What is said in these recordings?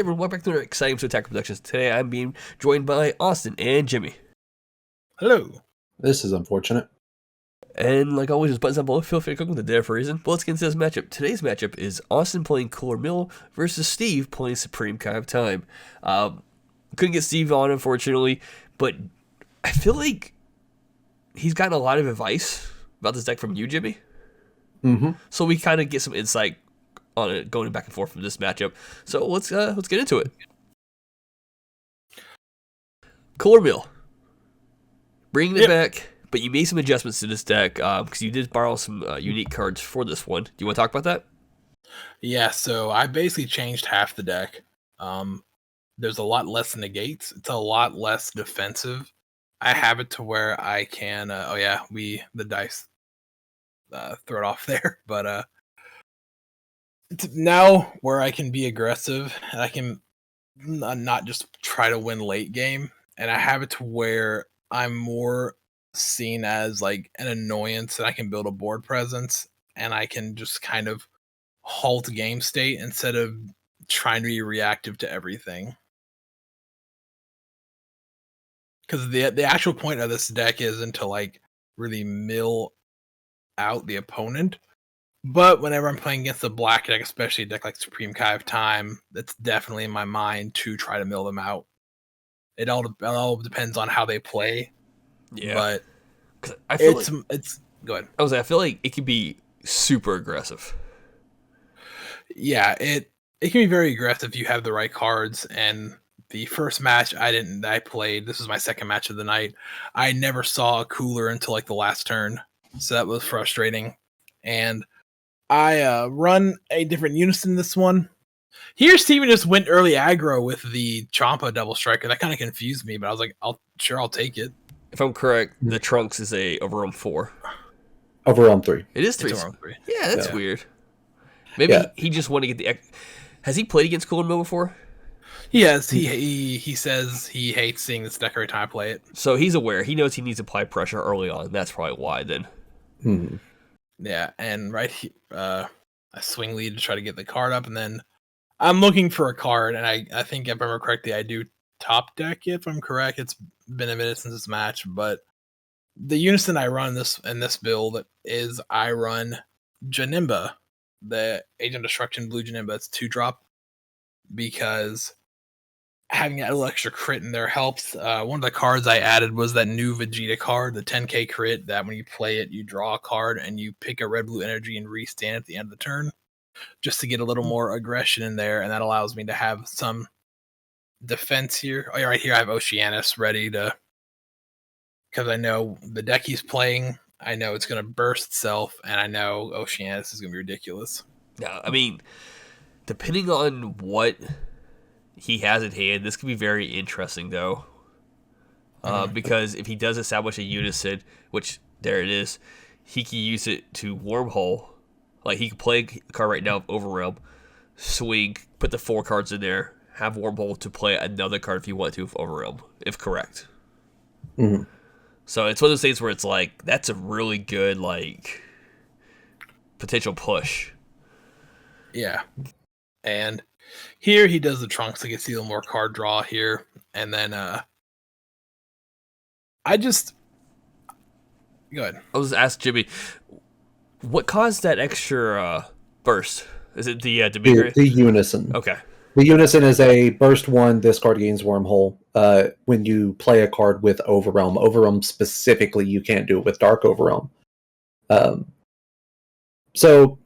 Hey everyone, welcome back to another exciting episode of Attack Productions. Today I'm being joined by Austin and Jimmy. Hello. This is unfortunate. And like always, just buttons on below. Feel free to click on the there for a reason. But let's get into this matchup. Today's matchup is Austin playing Cooler Mill versus Steve playing Supreme Kind of Time. Couldn't get Steve on, unfortunately, but I feel like he's gotten a lot of advice about this deck from you, Jimmy. Mm-hmm. So we kind of get some insight on it going back and forth from this matchup. So let's get into it. Cooler Mill. Bringing it back, but you made some adjustments to this deck because you did borrow some unique cards for this one. Do you want to talk about that? Yeah, so I basically changed half the deck. There's a lot less negates. It's a lot less defensive. I have it to where I can. The dice throw it off there, but it's now where I can be aggressive and I can not just try to win late game. And I have it to where I'm more seen as like an annoyance, and I can build a board presence, and I can just kind of halt game state instead of trying to be reactive to everything. Because the actual point of this deck isn't to like really mill out the opponent. But whenever I'm playing against a black deck, especially a deck like Supreme Kai of Time, that's definitely in my mind to try to mill them out. It all depends on how they play. Yeah, but I feel it's go ahead. I feel like it can be super aggressive. Yeah, it can be very aggressive if you have the right cards. And the first match I played, this was my second match of the night. I never saw a cooler until like the last turn, so that was frustrating. And I run a different unison this one. Here, Steven just went early aggro with the Champa double striker. That kind of confused me, but I was like, I'll take it. If I'm correct, the Trunks is a Overwhelm 4. Overwhelm 3. It is 3. Three. Yeah, that's weird. Maybe he just wanted to get the... Has he played against Cooler Mill before? Yes, he says he hates seeing this deck every time I play it. So he's aware. He knows he needs to apply pressure early on. That's probably why then. Mm-hmm. Yeah, and I swing lead to try to get the card up, and then I'm looking for a card, and I think if I remember correctly, I do top deck it, if I'm correct. It's been a minute since this match, but the unison I run in this build is I run Janimba, the Agent Destruction blue Janimba. It's 2-drop, because having that little extra crit in there helps. One of the cards I added was that new Vegeta card, the 10k crit, that when you play it, you draw a card and you pick a red-blue energy and restand at the end of the turn, just to get a little more aggression in there, and that allows me to have some defense here. Oh, yeah, right here I have Oceanus ready to, because I know the deck he's playing, I know it's going to burst itself, and I know Oceanus is going to be ridiculous. Yeah, I mean, depending on what he has in hand, this could be very interesting, though. Because if he does establish a unison, which there it is, he can use it to wormhole. Like, he can play a card right now of Overrealm, swing, put the 4 cards in there, have wormhole to play another card if you want to with Overrealm, if correct. Mm-hmm. So it's one of those things where it's like, that's a really good, like, potential push. Yeah. And here he does the Trunks, so you can see a little more card draw here. And then go ahead. I was asked Jimmy, what caused that extra burst? Is it the The unison. Okay. The unison is a burst 1. This card gains wormhole. When you play a card with Overwhelm. Overwhelm specifically, you can't do it with Dark Overwhelm. So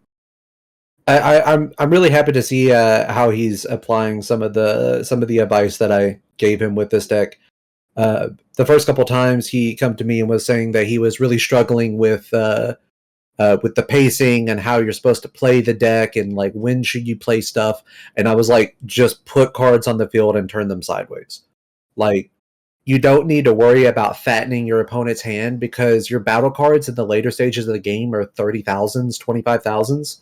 I'm really happy to see how he's applying some of the advice that I gave him with this deck. The first couple times he come to me and was saying that he was really struggling with the pacing and how you're supposed to play the deck and like when should you play stuff. And I was like, just put cards on the field and turn them sideways. Like, you don't need to worry about fattening your opponent's hand, because your battle cards in the later stages of the game are 30,000s, 25,000s.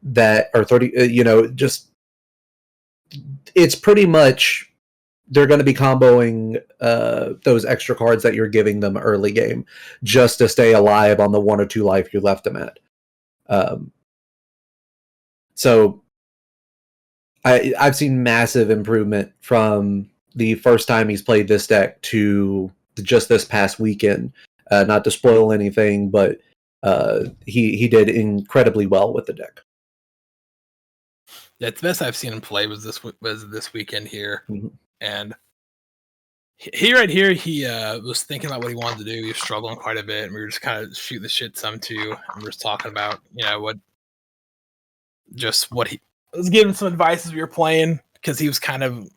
That are 30, just it's pretty much they're going to be comboing those extra cards that you're giving them early game just to stay alive on the 1 or 2 life you left them at. So I've seen massive improvement from the first time he's played this deck to just this past weekend. Not to spoil anything, but he did incredibly well with the deck. Yeah, the best I've seen him play was this weekend here, Mm-hmm. and he right here he was thinking about what he wanted to do. He was struggling quite a bit, and we were just kind of shooting the shit some too, and we were just talking about what he was giving some advice as we were playing because he was kind of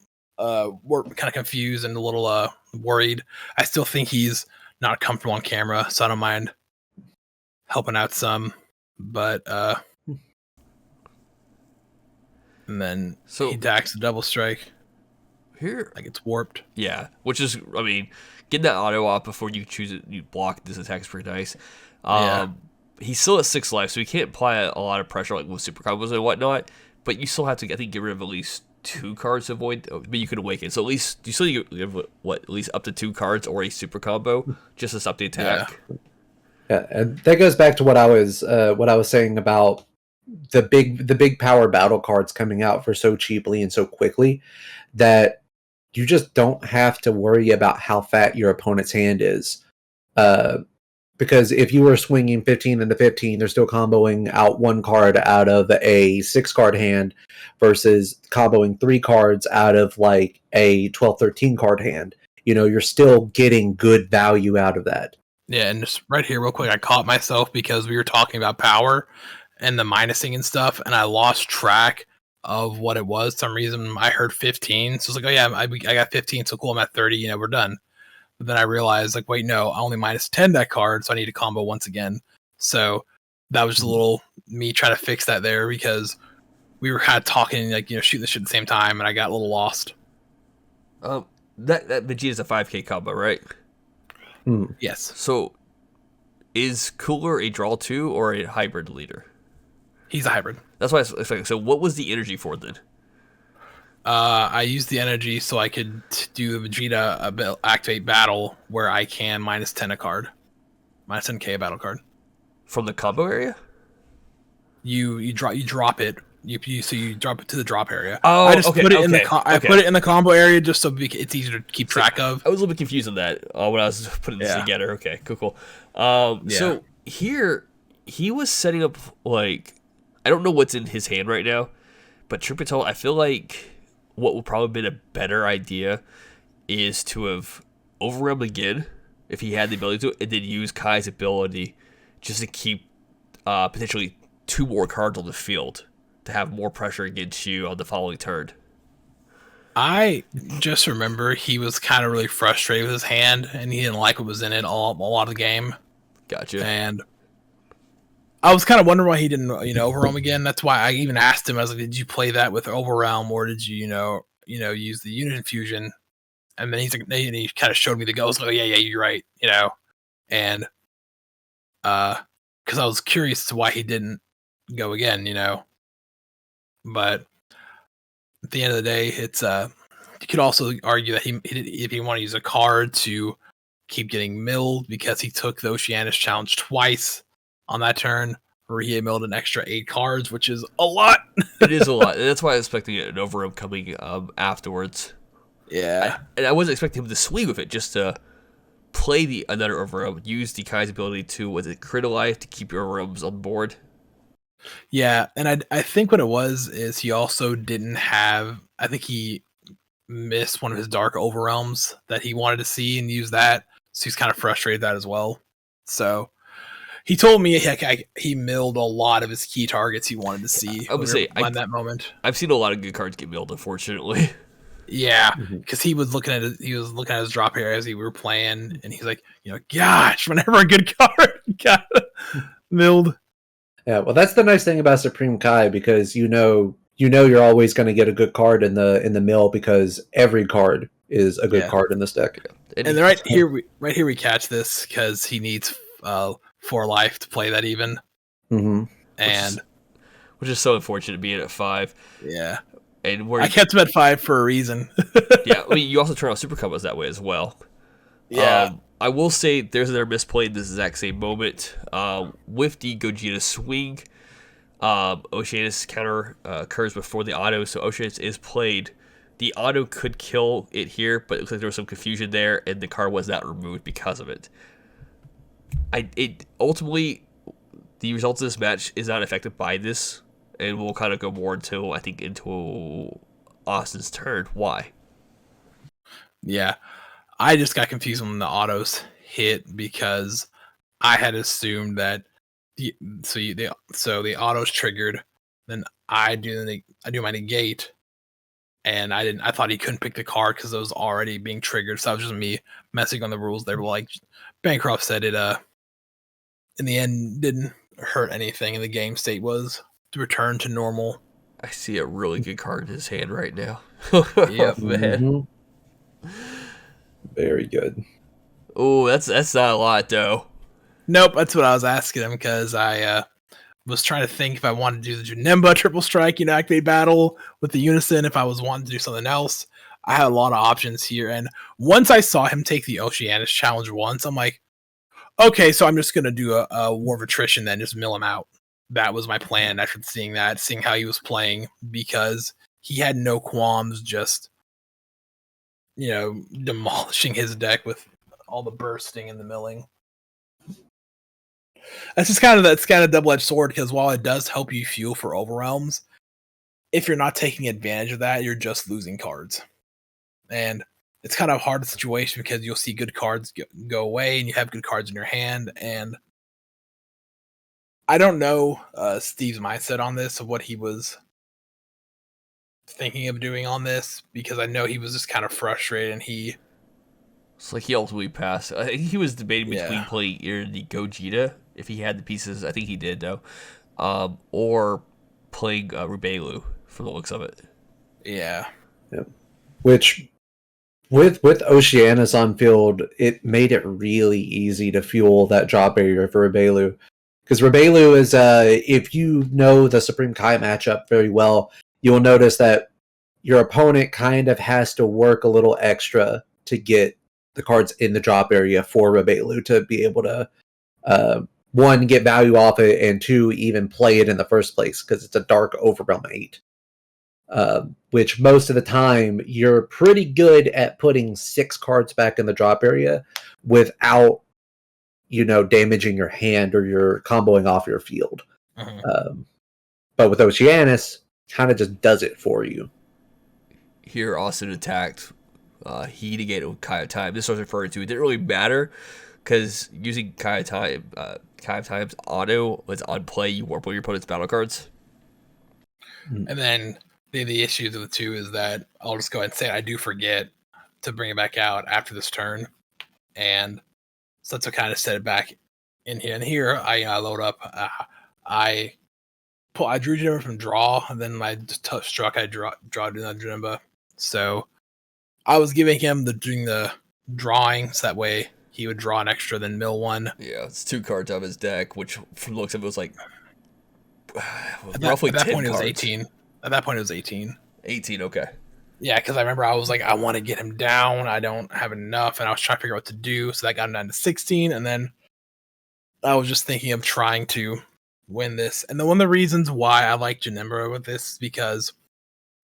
confused and a little worried. I still think he's not comfortable on camera, so I don't mind helping out some, but and then he attacks a double strike. Here, like it's warped. Yeah, which is, I mean, getting that auto off before you choose it, you block this attack is pretty nice. He's still at 6 life, so he can't apply a lot of pressure like with super combos and whatnot. But you still have to, I think, get rid of at least 2 cards to avoid. But you could awaken, so at least you still give at least up to 2 cards or a super combo just to stop the attack. Yeah, and that goes back to what I was saying about the big power battle cards coming out for so cheaply and so quickly that you just don't have to worry about how fat your opponent's hand is. Because if you were swinging 15 into 15, they're still comboing out 1 card out of a 6-card hand versus comboing 3 cards out of like a 12-13 card hand. You're still getting good value out of that. Yeah, and just right here real quick, I caught myself because we were talking about power and the minusing and stuff, and I lost track of what it was. For some reason I heard 15, so it's like, oh yeah, I got 15, so cool, I'm at 30, we're done. But then I realized, like, wait, no, I only minus 10 that card, so I need to combo once again. So that was just a little me trying to fix that there because we were kind of talking, like, shooting the shit at the same time, and I got a little lost. That Vegeta's a 5k combo, right? Yes. So is Cooler a draw 2 or a hybrid leader? He's a hybrid. That's why I was expecting. So what was the energy for then? I used the energy so I could do the Vegeta activate battle where I can minus 10 a card. Minus 10k a battle card. From the combo area? You drop it. So you drop it to the drop area. Oh, I just put it in the put it in the combo area just so it's easier to keep track of. I was a little bit confused on that when I was putting this together. Okay, cool. So here he was setting up like, I don't know what's in his hand right now, but truth be told, I feel like what would probably been a better idea is to have overwhelmed again if he had the ability to, and then use Kai's ability just to keep potentially 2 more cards on the field to have more pressure against you on the following turn. I just remember he was kind of really frustrated with his hand, and he didn't like what was in it a lot of the game. Gotcha. And I was kind of wondering why he didn't, overwhelm again. That's why I even asked him. I was like, "Did you play that with overwhelm, or did you, use the unit infusion?" And then he's like, he kind of showed me the goals. Like, oh, yeah, you're right, and because I was curious as to why he didn't go again, But at the end of the day, it's you could also argue that if he wanted to use a card to keep getting milled because he took the Oceanus challenge twice on that turn, where he had milled an extra 8 cards, which is a lot. It is a lot. That's why I was expecting an overwhelm coming afterwards. Yeah. I wasn't expecting him to swing with it, just to play another overwhelm, use the Kai's ability to, was it crit life to keep your overwhelms on board? Yeah, and I think what it was is he also didn't have, I think he missed one of his dark overwhelms that he wanted to see and use that, so he's kind of frustrated with that as well. So he told me he milled a lot of his key targets he wanted to see. I would say at that moment. I've seen a lot of good cards get milled, unfortunately. Yeah, because he was looking at his drop area as we were playing, and he's like, gosh, whenever a good card got milled. Yeah, well, that's the nice thing about Supreme Kai, because you're always going to get a good card in the mill because every card is a good card in this deck. And right here we catch this because he needs 4 life to play that even. Mm-hmm. And which is so unfortunate being at 5. Yeah. And where I kept him at 5 for a reason. Yeah, I mean, you also turn off super combos that way as well. Yeah. I will say there's another misplayed this exact same moment with the Gogeta swing. Oceanus counter occurs before the auto, so Oceanus is played. The auto could kill it here, but it looks like there was some confusion there, and the card was not removed because of it. Ultimately, the result of this match is not affected by this, and we'll kind of go more into Austin's turn. Why? Yeah, I just got confused when the autos hit because I had assumed that the autos triggered, then I do my negate, and I thought he couldn't pick the card because it was already being triggered. So that was just me messing on the rules. They were like, Bancroft said it. In the end, didn't hurt anything, and the game state was to return to normal. I see a really good card in his hand right now. Yep. Man. Very good. Oh, that's not a lot though. Nope, that's what I was asking him because I was trying to think if I wanted to do the Janemba triple strike, activate battle with the unison. If I was wanting to do something else, I had a lot of options here. And once I saw him take the Oceanus challenge once, I'm like, okay, so I'm just gonna do a War of Attrition then, just mill him out. That was my plan after seeing how he was playing, because he had no qualms just demolishing his deck with all the bursting and the milling. That's kind of double-edged sword, because while it does help you fuel for overwhelms, if you're not taking advantage of that, you're just losing cards. And it's kind of a hard situation because you'll see good cards go away and you have good cards in your hand. And I don't know Steve's mindset on this, of what he was thinking of doing on this, because I know he was just kind of frustrated, and it's like he ultimately passed. I think he was debating between playing either the Gogeta, if he had the pieces. I think he did though, or playing Rubelu, from the looks of it. Yeah. Yep. Which, with Oceanus on field, it made it really easy to fuel that drop area for Rubelu. Because Rubelu is, if you know the Supreme Kai matchup very well, you'll notice that your opponent kind of has to work a little extra to get the cards in the drop area for Rubelu to be able to, one, get value off it, and two, even play it in the first place, because it's a Dark Overwhelm 8. Which most of the time, you're pretty good at putting 6 cards back in the drop area without, damaging your hand or you're comboing off your field. But with Oceanus, kind of just does it for you. Here, Austin attacked. He negated with Kai of Time. This was referring to. It didn't really matter, because using Kai of Time's auto was on play. You warp your opponent's battle cards. And then the issue of the two is that I'll just go ahead and say I do forget to bring it back out after this turn, and so that's what kind of set it back in here. And here I load up. I drew Janemba from draw, and then I just struck. I draw Janemba. So I was giving him doing the drawing, so that way he would draw an extra, then mill one. Yeah, it's 2 cards out of his deck, which from the looks of it was like roughly 10 point, cards. It was 18. At that point, it was 18. 18, okay. Yeah, because I remember I was like, I want to get him down. I don't have enough, and I was trying to figure out what to do. So that got him down to 16, and then I was just thinking of trying to win this. And then one of the reasons why I like Janemba with this is because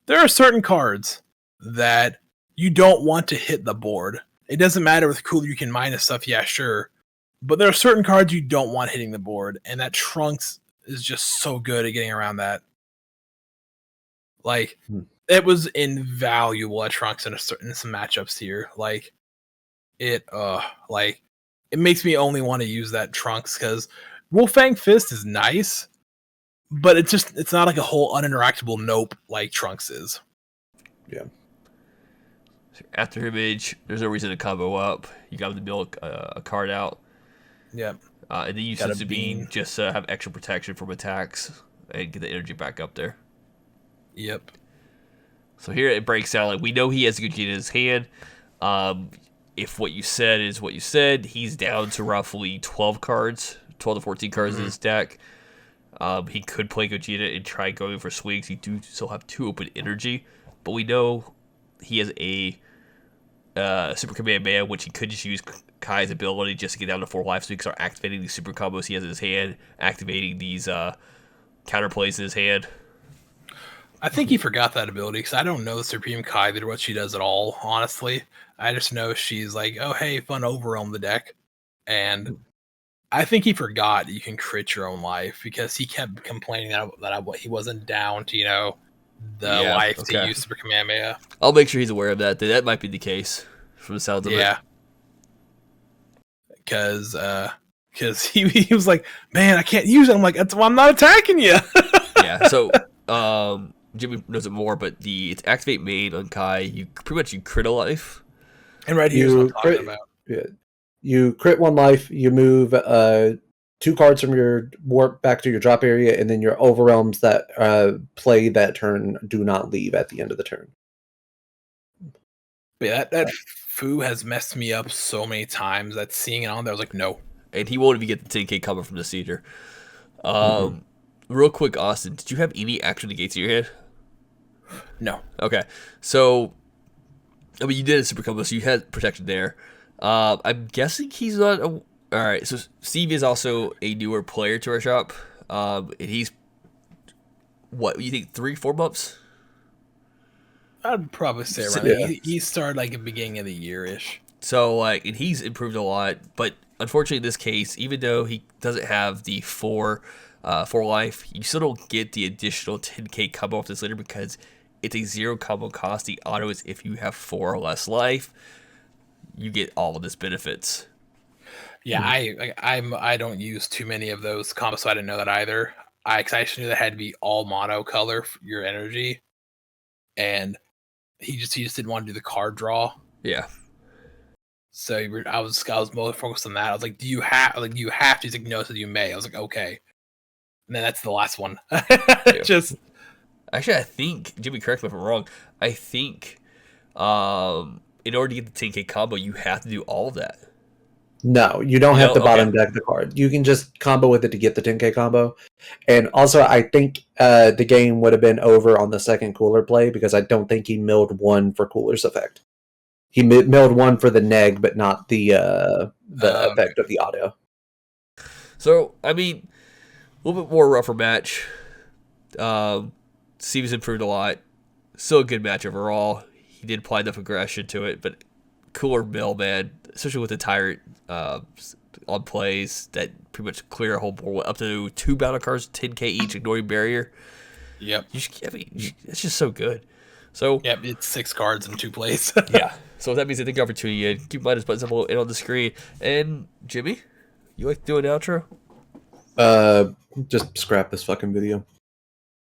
there are certain cards that you don't want to hit the board. It doesn't matter with Cooler, you can minus stuff, yeah, sure. But there are certain cards you don't want hitting the board, and that Trunks is just so good at getting around that. Like, it was invaluable at Trunks in some matchups here. Like, it makes me only want to use that Trunks, because Wolfang Fist is nice, but it's not like a whole uninteractable nope like Trunks is. Yeah. After image, there's no reason to combo up. You got to build a card out. Yep. And then you use Sabine just to have extra protection from attacks and get the energy back up there. Yep. So here it breaks down. Like, we know he has a Gogeta in his hand. If what you said is what you said, he's down to roughly 12 to 14 cards in his deck. He could play Gogeta and try going for swings. He do still have 2 open energy, but we know he has a Super Kamehameha, which he could just use Kai's ability just to get down to 4 life, so he can start activating these super combos he has in his hand, activating these counterplays in his hand. I think he forgot that ability because I don't know the Supreme Kyber what she does at all. Honestly, I just know she's like, oh hey, fun overwhelm the deck, and I think he forgot you can crit your own life because he kept complaining that he wasn't down to the life to use Super Kamehameha. I'll make sure he's aware of that. That might be the case from the sounds of it. Yeah, because he was like, man, I can't use it. I'm like, that's why I'm not attacking you. Yeah. So Jimmy knows it more, but it's activate main on Kai. You pretty much crit a life. And right here's what I'm talking about. Yeah. You crit 1 life, you move 2 cards from your warp back to your drop area, and then your overwhelms that play that turn do not leave at the end of the turn. But yeah, that Fu has messed me up so many times that seeing it on there, I was like, no. And he won't even get the 10k coming from the Cedar. Real quick, Austin, did you have any action negates in your hand? No. Okay. So, I mean, you did a super combo, so you had protection there. I'm guessing he's not. All right. So Steve is also a newer player to our shop, and he's what you think 3-4 months? I'd probably say around. Yeah. He started like at the beginning of the year ish. So and he's improved a lot, but unfortunately, in this case, even though he doesn't have the 4 life, you still don't get the additional 10k combo off this later because it's a 0 combo cost. The auto is if you have 4 or less life. You get all of this benefits. Yeah, I don't use too many of those combos, so I didn't know that either. I just knew that had to be all mono color for your energy, and he just didn't want to do the card draw. Yeah. So I was more focused on that. I was like, do you have to? He's like, no, so you may. I was like, okay. And then that's the last one. Yeah. Just actually, I think Jimmy, correct me if I'm wrong. I think in order to get the 10k combo, you have to do all of that. No, you don't have to bottom deck the card. You can just combo with it to get the 10k combo. And also, I think the game would have been over on the second cooler play because I don't think he milled 1 for cooler's effect. He milled 1 for the neg, but not the effect of the auto. So, I mean, a little bit more rougher match. Steve's improved a lot. Still a good match overall. He did apply enough aggression to it, but cooler mill, man, especially with the tyrant on plays that pretty much clear a whole board up to 2 battle cards, 10k each, ignoring barrier. Yep. It's just so good. So yep, it's 6 cards in 2 plays. Yeah. So that means I think you for tuning in. Keep in mind, his buttons up and on the screen. And Jimmy, you like to do an outro? Just scrap this fucking video.